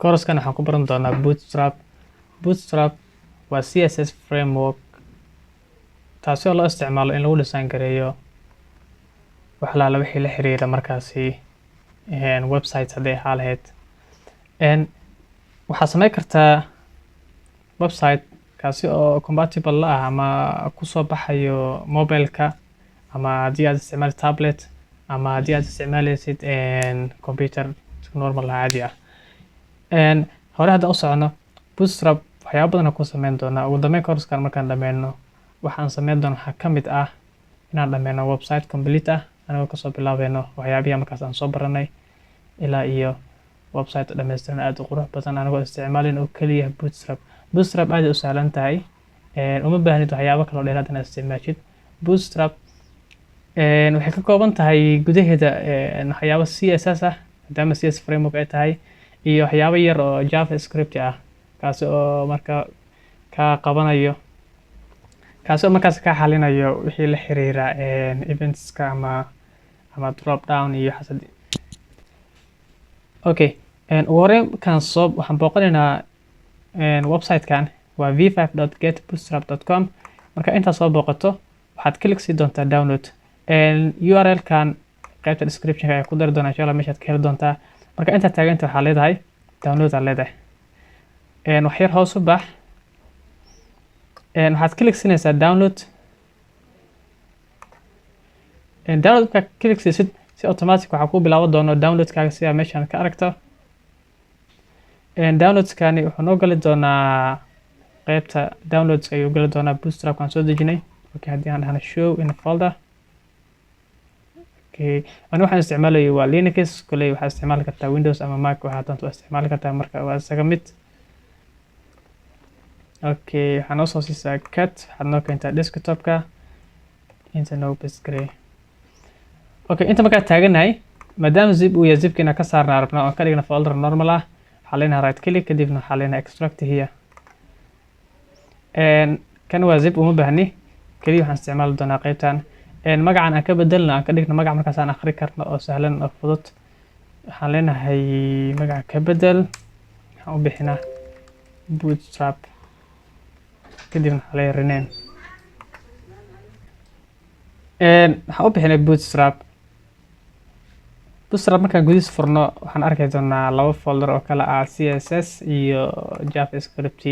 course-kan waxaan ku baran doonaa Bootstrap waa CSS framework taasi oo loo isticmaalo in lagu design gareeyo waxlaala wixii la xiriira markaasi website haddii ahaa lahayd. Waxaad samayn kartaa website kaasi oo compatible la ah ama kusoo baxayo mobileka, ama haddii aad isticmaali tablet, ama haddii aad isticmaalaysid computer normal caadi ah. Hore haddaan u socono Bootstrap waxyaabo badan ku samayn doonaa. Ugu dambeyn course-kan markaan dhammeeyno waxaan samayn doonaa waxaa ka mid ah inaan dhammeeyno website complete ah anagoo kasoo bilaabayno waxyaabihi markaas aan soo baranay ilaa iyo website dhammaystiran aad u qurux badan anagoo isticmaalin oo keliya Bootstrap aad u sahlan tahay. Uma baahnid waxyaabo kale oo dheeraad inaad isticmaashid. Bootstrap waxay ka kooban tahay gudaheeda waxyaabo CSS ah maadaama CSS framework ay tahay, iyo waxyaabo yar oo JavaScript ah kaasi oo markaa ka qabanayo, kaasi oo markaas ka xalinayo wixii la xiriira eventska ama drop down iyo xasad. Okay, ugu horreyn waxaan booqanaynaa website-kan waa v5.getbootstrap.com. marka intaad soo booqato waxaad click sii doontaa download. URL-kan qaybta description-ka ayaa ku dari doonaa insha Allah meeshaad ka heli doontaa. marka intaad taaganta waxaa leedahay download aad leedahay. wax yar hoos u bax, waxaad click siinaysaa download. Download markaad click siisid si automatic waxaa ku bilaaban doona download-kaaga sida meeshaan ka aragto. Downloads-kani wuxuu noo gali doonaa qaybta downloads-ka ayuu gali doonaa Bootstrap-kan soo dejinay. Okay, haddii aan dhahno show in folder. Okay, ani waxaan isticmaalay waa Linux, kuley waxaad isticmaali kartaa Windows ama Mac, waxaa doonto isticmaali kartaa, marka waa isaga mid. Okay, waxaan noo soo siisaa cut, waxaad noo keentaa desktop-ka inta noo paste gareey. Okay, inta markaad taaganahay maadaama zip uu yahay zipkiina ka saarnaa rabnaa oo ka dhigna folder normal ah, waxaa leenahay right click kadibna waxaa leenahay extract here. kan waa zip uma baahni, kaliya waxaan isticmaali doonaa qaybtan. magacan aan ka bedelno aan ka dhigno magac markaas aan akhri karno oo sahlan oo fudud. waxaan leenahay magaca ka bedel, waxaan u bixinaa Bootstrap kadibna waxaa leeyahay rename. waxaan u bixinay Bootstrap markaan gudihiisa furno waxaan arki doonaa laba folder oo kala ah CSS iyo JavaScript.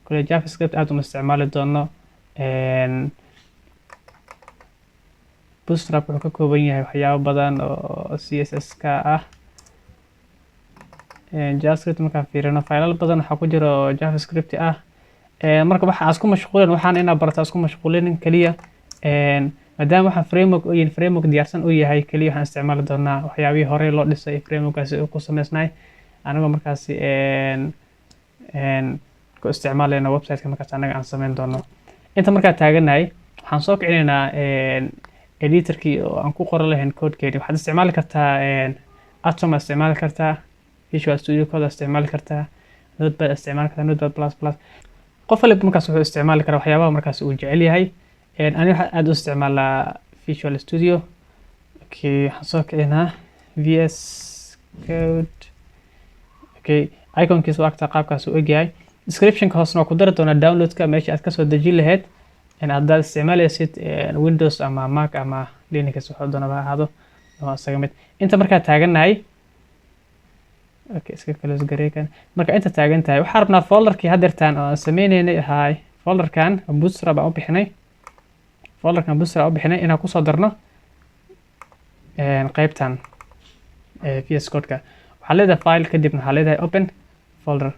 kule JavaScript aad uma isticmaali doono. Bootstrap wuxuu ka kooban yahay waxyaabo badan oo CSS ka ah. JavaScript markaan fiirino faylal badan waxaa ku jira oo JavaScript ah. marka waxa isku mashquulin waxaan inaa barata isku mashquulinin kaliya. maadaama waxaan framework diyaarsan u yahay, kaliya waxaan isticmaali doonaa waxyaabihii hore loo dhisay framework-kaasi uu ku samaysnay anagoo markaasi ku isticmaalayna website-ka markaas anaga aan samayn doono. inta markaa taaganahay waxaan soo kicinaynaa editor-kii oo aan ku qoran lahayn code-keeni. waxaad isticmaali kartaa Atom, isticmaali kartaa Visual Studio Code, isticmaali kartaa Notepad, isticmaali kartaa Notepad++. qof waliba markaas wuxuu isticmaali karaa waxyaabaha markaas uu jecel yahay. ani waxaan aad u isticmaalaa Visual Studio. Okay, waxaan soo kicinaa VS Code. Okay, iconkiisa waa agta qaabkaas u egyahay. Description-ka hoosna waa ku dari doonaa download-ka meesha aad kasoo dejin lahayd. haddaad isticmaalaysid Windows ama Mac ama Linux wuxuu doonaba ahaado waa isaga mid. inta markaa taaganahay okay, iska close gareekan. marka inta taagantahay waxaan rabnaa folder-kii haddeertaan oo aan sameynaynay ahay folder-kan Bootstrap aan u bixinay. folder-kan Bootstrap u bixinay inaan kusoo darno qaybtan VS Code-ka. waxaa leedahay file kadibna waxaa leedahay open folder.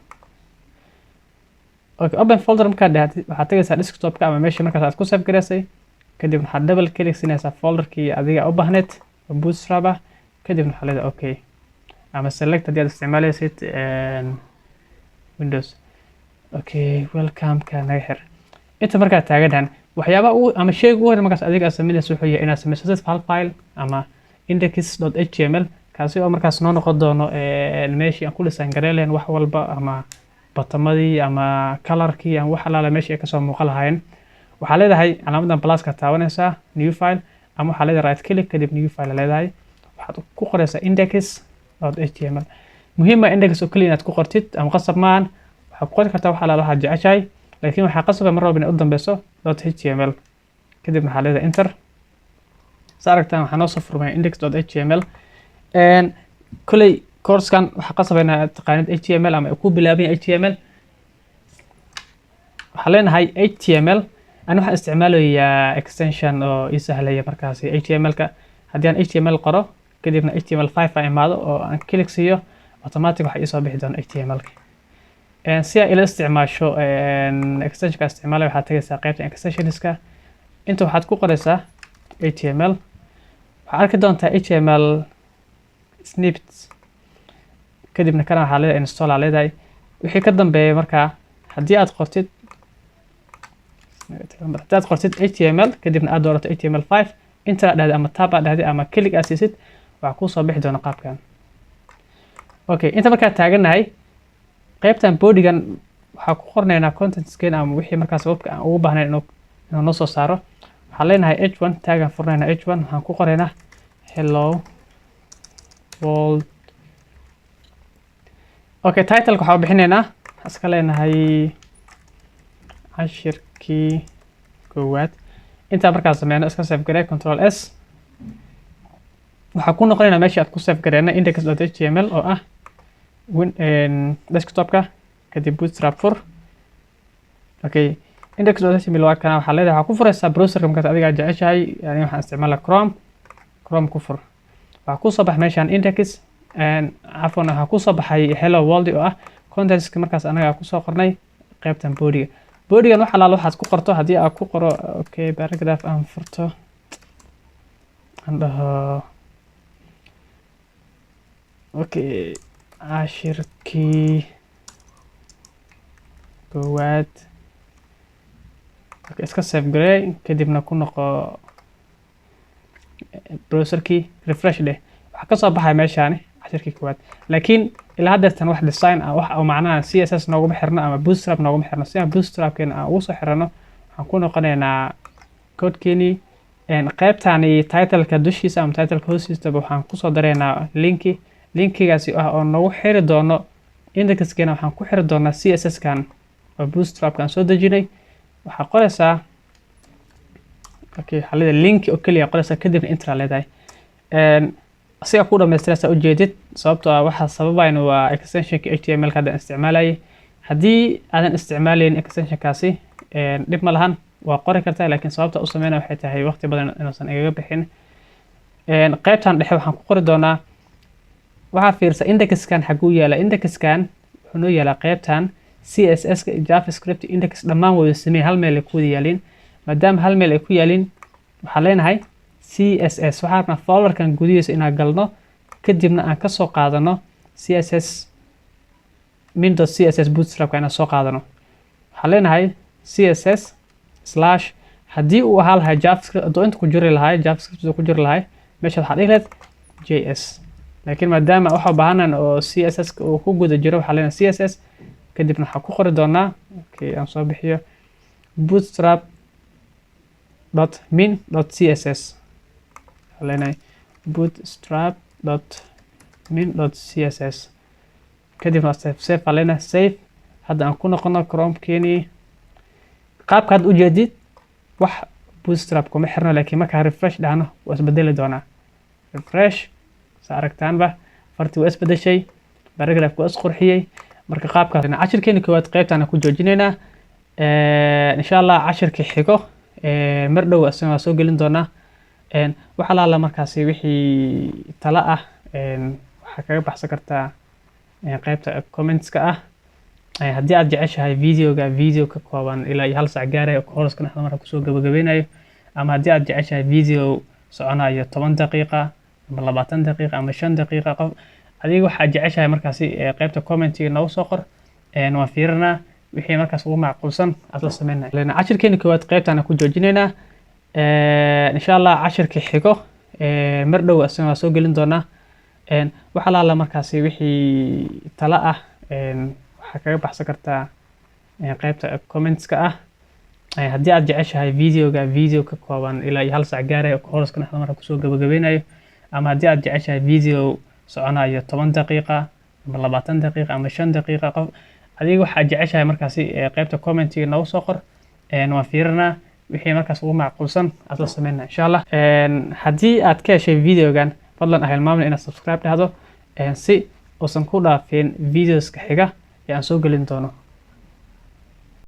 Okay, open folder markaad dhahatid waxaad tagaysaa desktop-ka ama meesha markaas aad ku save gareysay, kadibna waxaad double click siinaysaa folder-kii adiga u baahneed oo Bootstrap ah, kadibna waxaa leedahay okay ama select haddii aad isticmaalaysid Windows. Okay, welcome-ka naga xir. inta markaad taaganahan waxyaabaha ama sheyga ugu horreeya markaas adiga aad samaynayso wuxuu yahay inaad samaysato hal file ama index.html kaasi oo markaas noo noqon doono meeshii aan ku design gareyn lahayn wax walba, ama batamadii ama color-kii ama wax alaala meeshii ay kasoo muuqan lahaayeen. waxaa leedahay calaamadan plus-ka taabanaysaa new file, ama waxaa leedahay right click kadib new file leedahay. waxaad ku qoraysaa index.html. muhiim ah index oo kaliya inaad ku qortid ama qasab maahan waxaad ku qori kartaa wax alaala waxaad jeceshahay laakiin waxaa qasab mar walba inay u dambeyso .html kadib waxaa leedahay enter saaragtaan waxaa noo soo furmay index.html kulay course-kan waxaa qasab inaad taqaanid html ama ku bilaabay html waxaa leenahay html أنا واحد استعماله يا extension أو يسهل هي مركزي HTML هدي أنا HTMل قرأ كده HTML5 ماذا أو أن كليك سيه أوتوماتيك واحد يسوي بيدون HTMل سيا إلى استعمال شو extension كاستعماله وحتى ساقيت extension إسكا أنتوا حتكون قرصة HTML وعلى كده أنت HTML snippets كده بنكرر عليه install عليه داي وحي كدم بمركا هدي أتقرتد هداد قرتid html kadibna aad doorato html5 inta dhahday ama tab dhahday ama click asiisid waxa ku soo bixi doona qaabkan okay inta marka taaganahay qaybtan bodygan waxa ku qornaynaa content scan ama wixii markaas webka aan ugu baahnayn inuu noo soo saaro waxa leenahay h1 taagan furnaynaa h1 waxaan ku qoraynaa hello world okay title waxa bixinaynaa iska leenahay cashirkii koowaad inta markaas sameeyno iska save garay control s waxa ku noqonaynaa meesha aad ku save garayna index.html oo ah desktopka kadib bootstrap fur okay index.html waa kana waxa leedahay waxa ku furaysaa browserka markaad adiga jeceshahay yani waxaan isticmaalaa chrome ku fur waxa ku soo bax meeshan index afwan waxa ku soo baxay hello world oo ah contentska markaas anaga ku soo qornay qaybtan bodygan waxa la waxaad ku qorto hadii aad ku qoro okay paragraph aan furto andaha okay cashirkii koowaad okay iska save garay kadibna ku noqo browserkii refresh leh waxa ka soo baxay meeshaan cashirkii koowaad laakiin ilaa hadda wax design ah wax oo macnaha css noogu xirno ama bootstrap noogu xirno si aan bootstrapkeena aan ugu soo xirano waxaan ku noqonaynaa codekeeni qaybtani title-ka dushiisa ama title-ka hoostiisa waxaan ku soo dareynaa linkigaasi ah oo noogu xiri doono indexkeena waxaan ku xiri doonaa css kan oo bootstrapkan soo dejinay waxaa qoraysaa okay xalida link oo kaliya qoraysaa kadibna enter leedahay asiga ku dhameystiraysa ujeedid sababtoo ah waxa sababayna waa extensionka html ka aan isticmaalay hadii aadan isticmaalayn extensionkaasi dib ma lahan waa qori kartaa laakiin sababta u sameeyna waxay tahay waqti badan inaasan igaga bixin qaybtan dhexe waxaan ku qori doonaa waxa fiirsa indexkan xaguu yaala indexkan wuxuu noo yaalaa qaybtan css ka javascript index dhammaan wada sameey hal meel ay ku yaalin maadaama hal meel ay ku yaalin waxa leenahay css waxaana folderkan gudihiisa inaan galno kadibna aan ka soo qaadano css min.css bootstrapka inaan soo qaadano waxaa leenahay css slash haddii uu ahaa lahay javascript adoo inta ku jiri lahay javascript ku jiri lahay meesha waxaa dhihi lahayd js laakiin maadaama waxa u baahanaan oo css uu ku guda jiro waxaa leenahay css kadibna waxaa ku qori doonaa okay aan soo bixiyo bootstrap.min.css لنا bootstrap.min.css kadibna save علينا save hadda aan ku noqono chrome keeni qaabka had u jeedid wax bootstrap kuma xirno laakiin marka refresh dhahno waa isbedeli doonaa refresh saaragtaanba farti waa isbedeshay paragraph waa isqurxiyay marka qaabkaas cashirkeena koowaad qaybtaan ku joojinaynaa insha Allah cashirkii xigo mar dhow asana soo gelin doonaa waxa la markaasi wixii tala ah waxa kaga baxsan kartaa qaybta comments-ka ah haddii aad jeceshahay video ka kooban ilaa 1 saac gaaray oo course-ka naxda marka ku soo gabagabeynayo ama haddii aad jeceshahay video soconayo 10 daqiiqo ama 20 daqiiqo ama 5 daqiiqo qof adiga waxa jeceshahay markaasi qaybta comment-iga noogu soo qor waan fiirinaa wixii markaas ugu macquulsan aad la sameynaa lana cashirkeena koowaad qaybtaan ku joojinaynaa insha Allah cashirkii xigo mar dhow asana soo gelin doonaa waxa la markaasi wixii tala ah waxa kaga baxsan kartaa qaybta comments-ka ah haddii aad jeceshahay video ka kooban ilaa 1 saac gaaray oo course-ka naxda marka ku soo gabagabeynayo ama haddii aad jeceshahay video soconayo 10 daqiiqo ama 20 daqiiqo ama 5 daqiiqo qof adiga waxa jeceshahay markaasi qaybta comment-iga noogu soo qor waan fiirinaa wixii markaas ugu macquulsan aad la sameynaa insha Allah haddii aad ka heshay videogan fadlan ha hilmaamin inaad subscribe dhahdo si uusan ku dhaafin videoska xiga ee aan soo gelin doono